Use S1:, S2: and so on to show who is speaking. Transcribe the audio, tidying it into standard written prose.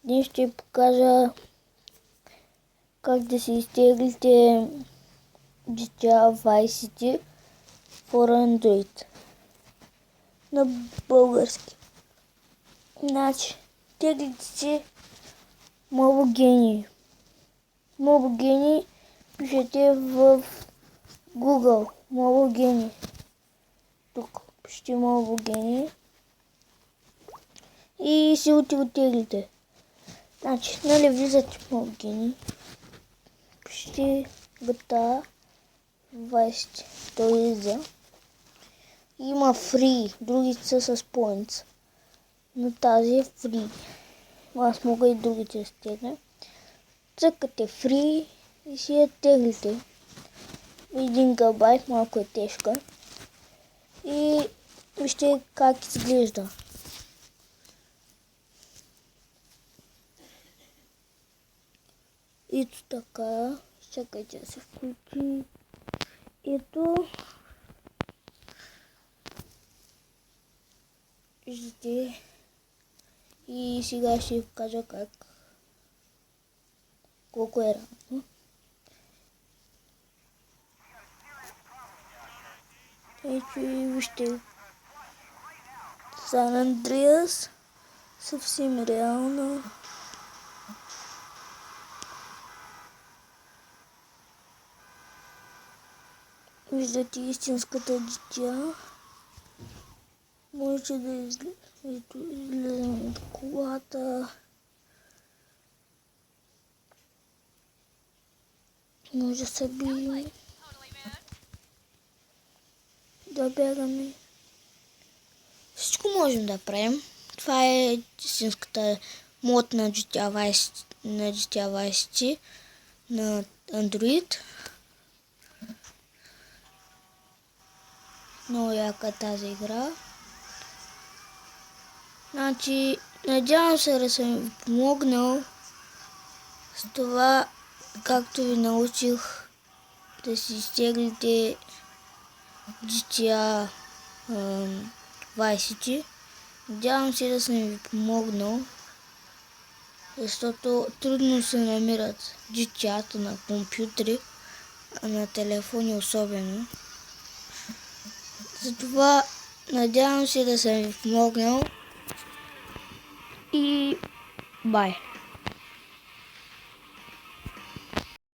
S1: Днес ще покажа как да си изтеглите GTA Vice City for Android на български. Значи, теглите си Mobogeny. Mobogeny пишете в Google. Mobogeny. Тук пишете Mobogeny и си отеглите. Значи, нали влизате в Mobogeny, пишете GTA Vice. Той излиза. Има free, другите са с points. Но тази е free. Аз мога и другите да стегна. Цъкате free и си я теглите. 1 гигабайт, малко е тежка. И вижте как изглежда. Ето така. Чакайте да се включи. Ето. Виждате. И сега ще ви покажа колко е равно. Ето и вижте. Сан Андреас. Съвсем реално. Виждате истинската GTA. Може да излезем от колата. Може да се бием. Да бягаме. Всичко можем да правим. Това е истинската мод на GTA Vice на Android. Много яка тази игра. Значи, надявам се да съм ви помогнал с това, както ви научих да си изтеглите GTA Vice City. Надявам се да съм ви помогнал, защото трудно се намират GTA-та на компютри, а на телефони особено. Затова надявам се да съм ви помогнал и бай!